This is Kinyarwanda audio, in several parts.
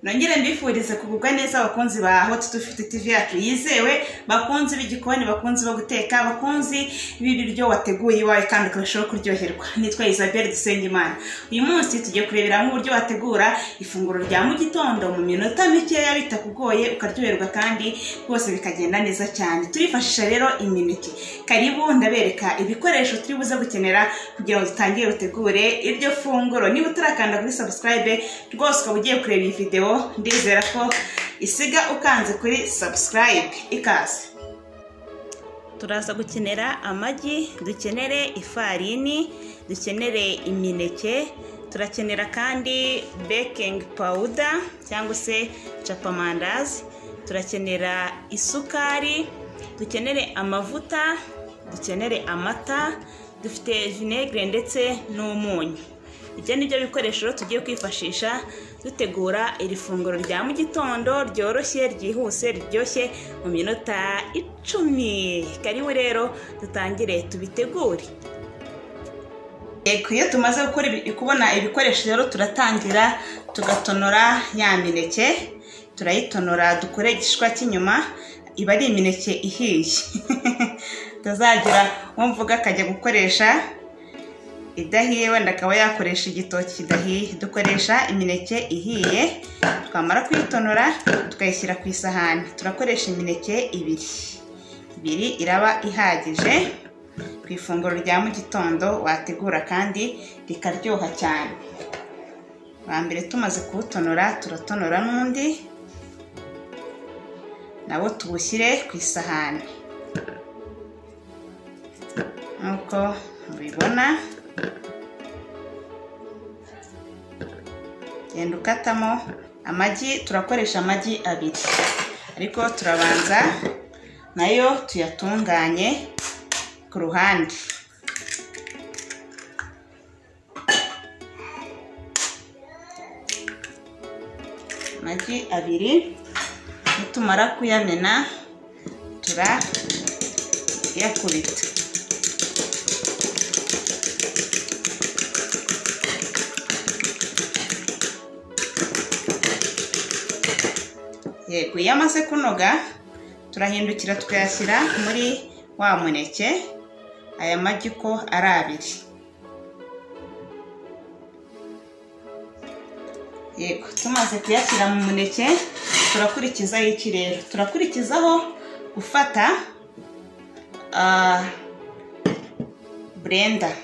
Nongere mbifurize kugubwa neza abakunzi ba Hot 250 TV yacu yizewe, bakunzi b'igikoni, bakunzi bo guteka, bakunzi b'ibiryo wateguye iwawe kandi ukarushaho kuryoherwa. Nitwa Isabelle Dusengimana. Uyu munsi tugiye kurebera mu buryo wategura ifunguro rya mu gitondo mu minota mikeya bitakugoye ukaryoherwa kandi rwose bikagenda neza cyane. Turifashisha rero imineke. Karibu ndabereka ibikoresho turi buze gukenera kugira ngo dutangire utegure iryo funguro. Niba utarakanda kuri subscribe rwose ukaba ugiye kureba iyi video, ndizera ko isiga ukanze kuri subscribe. Ikaze. Turaza gukenera amagi, dukenere ifarini, dukenere imineke, turakenera kandi baking powder cyangwa se capamandazi, turakenera isukari, dukenere amavuta, dukenere amata, dufite vinaigre ndetse n'umunyu. Ibyo nibyo bikoresho tugiye kwifashisha dutegura iri funguro rya mu gitondo ryoroshye, ryihuse, riryoshye mu minota 10. Karibu rero dutangire tubitegure. Iyo tumaze kubona ibikoresho rero turatangira tugatonora ya mineke. Turayitonora dukore igishishwa cy'inyuma, iba ari imineke ihiye. Tazagira umvuga akajya gukoresha idahiye, wenda akaba yakoresha igitoki kidahiye. Dukoresha imineke ihiye, twamara kuyitonora tukayishyira ku isahani. Turakoresha imineke ibiri iraba ihagije ku ifunguro rya mu gitondo wategura kandi rikaryoha cyane. Bambere tumaze kuwutonora turatonora n'undi nabo tuwushyire ku isahani nkuko mubibona. Genda ukatamo amagi. Turakoresha amagi 2 ariko turabanza nayo tuyatunganye ku ruhande. Amagi 2 nitumara kuyamena turayakubita. Yego, iyo amaze kunoga turahindukira tukayashyira muri wa muneke. Aya magi ko ari 2. Yego, tumaze kuyashyira mu muneke turakurikizaho iki rero? Turakurikizaho gufata blender.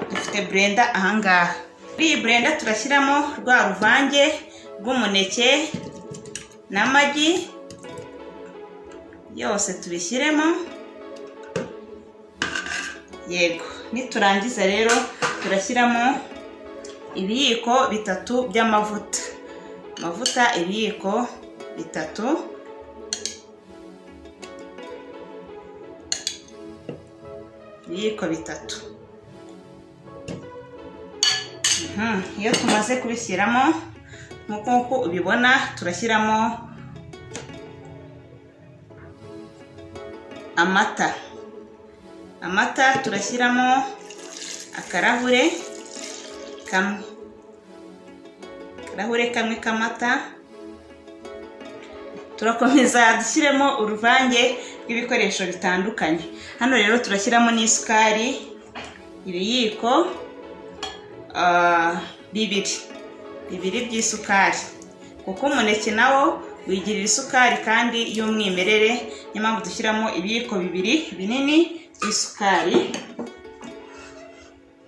Dufite blender ahangaha. Muri iyi blender turashyiramo rwa ruvange rw'umuneke n'amagi yose tubishyiremo. Yego, niturangiza rero turashyiramo ibiyiko 3 by'amavuta. Amavuta ibiyiko 3. Ibiyiko 3. Iyo tumaze kubishyiramo nkuko ubibona, turashyiramo amata. Amata turashyiramo akarahure kamwe. Akarahure kamwe k'amata. Turakomeza dushyiremo uruvange rw'ibikoresho bitandukanye. Hano rero turashyiramo n'isukari ibiyiko 2 by'isukari, kuko umuneke nawo wigirira isukari kandi y'umwimerere. Niyo mpamvu dushyiramo ibiyiko 2 binini by'isukari.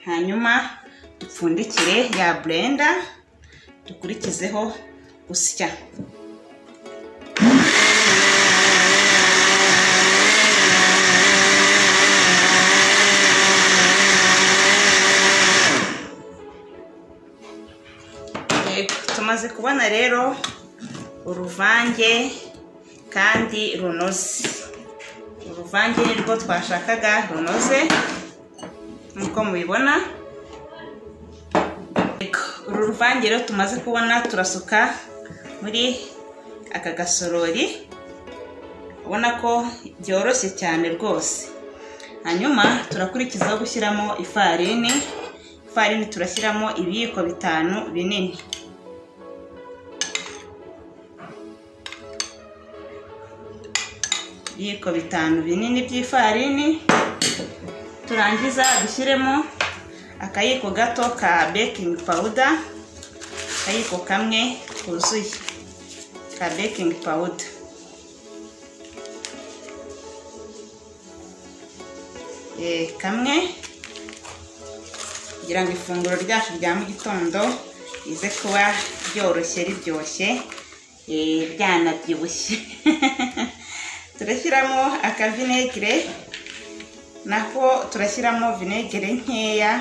Hanyuma dupfundikire ya blender, dukurikizeho gusya. Tumaze kubona rero uruvange kandi runoze. Uruvange nirwo twashakaga runoze nkuko mubibona. Uru ruvange rero tumaze kubona turasuka muri aka gasorori. Ubona ko byoroshye cyane rwose. Hanyuma turakurikizaho gushyiramo ifarini. Ifarini turashyiramo ibiyiko 5 binini. ibiyiko 5 binini by'ifarini. Turangiza dushyiremo akayiko gato ka baking powder, akayiko kamwe kuzuye ka baking powder. Kamwe kugira ngo ifunguro ryacu rya mu gitondo ize kuba ryoroshye riryoshye ryanabyibushye. Turashyiramo akavinegere, naho turashyiramo vinegere nkeya,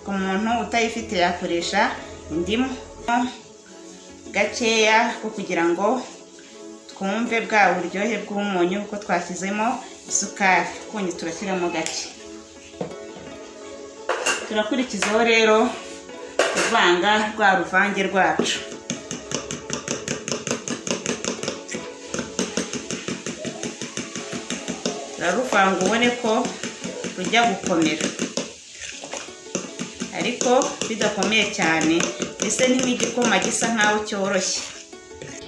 ku muntu utayifite yakoresha indimu gakeya kugira ngo twumve bwa buryohe bw'umunyu kuko twashyizemo isukari. Kundi turashyiramo gake. Turakurikizaho rero kuvanga rwa ruvange rwacu. Turaruvanga ubone ko rujya gukomera, ariko bidakomeye cyane, mbese n'igikoma gisa nkaho cyoroshye.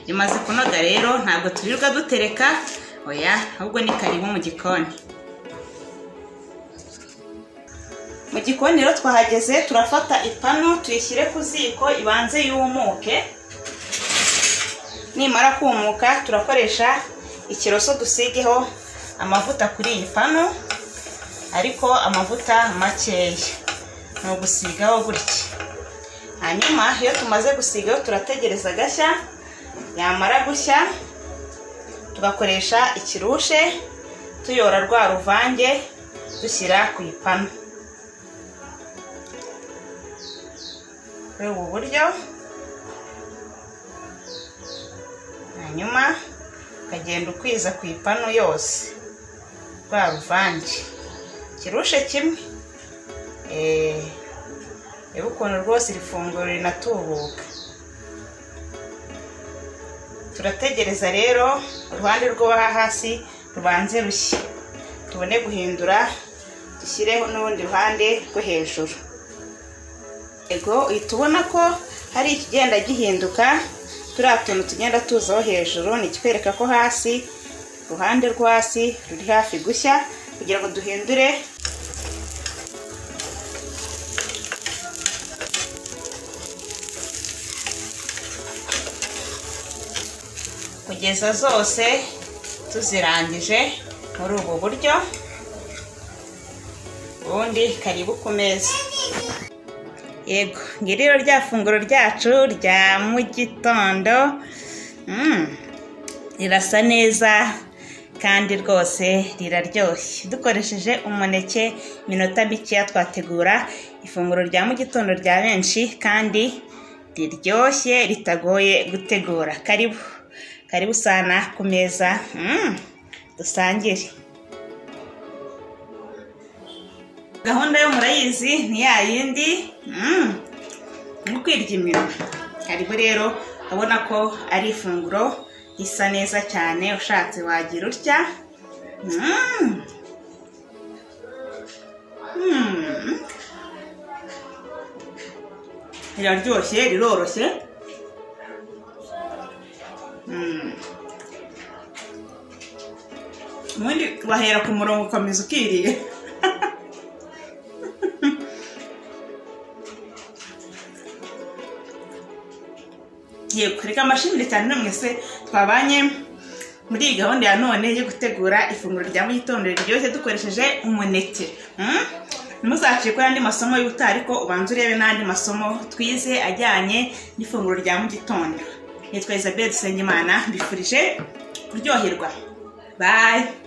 Bimaze kunoga rero ntabwo turirwa dutereka, oya, ahubwo ni karibu mu gikoni. Mu gikoni rero twahageze, turafata ipanu tuyishyire ku ziko ibanze yumuke. Nimara kumuka turakoresha ikiroso dusigeho amavuta kuri iyi panu, ariko amavuta makeya, ni ugusigaho gutya. Hanyuma iyo tumaze gusigaho turategereza gashya. Yamara gushya tugakoresha ikirushe tuyora rwa ruvange dushyira ku ipanu. Ubu buryo, hanyuma ukagenda ukwiza ku ipanu yose rwa ruvange, kirushe kimwe. Reba ukuntu rwose iri funguro rinatubuka. Turategereza rero uruhande rwo hasi rubanze rushye, tubone guhindura dushyireho n'urundi ruhande rwo hejuru. Ego uhita ubona ko hari ikigenda gihinduka, turiya tuntu tugenda tuzaho hejuru ni ikikwereka ko hasi, uruhande rwo hasi ruri hafi gushya, kugira ngo duhindure kugeza zose tuzirangije muri ubu buryo. Ubundi karibu ku meza. Yego, ngiriro rya funguro ryacu rya mu gitondo. Rirasa neza kandi rwose riraryoshye. Dukoresheje umuneke minota mikeya twategura ifunguro rya mu gitondo rya benshi kandi riryoshye ritagoye gutegura. Karibu sana ku meza, dusangire. Gahunda yo murayizi ni ya yindi, ni kwirya iminwa. Karibu rero, abona ko ari ifunguro risa neza cyane, ushatse wagira utya. Riraryoshye, riroroshye. Ubundi bahera ku murongo ukomeza ukiriye. Yego, reka amashimire cyane no mwese twabanye muri iyi gahunda ya none yo gutegura ifunguro rya mu gitondo riryoshye dukoresheje umuneke. Ntimuzacikwe n'andi masomo y'ubutaha, ariko ubanza urebe n'andi masomo twize ajyanye n'ifunguro rya mu gitondo. Nitwa Isabelle Dusengimana, mbifurije kuryoherwa. Bye.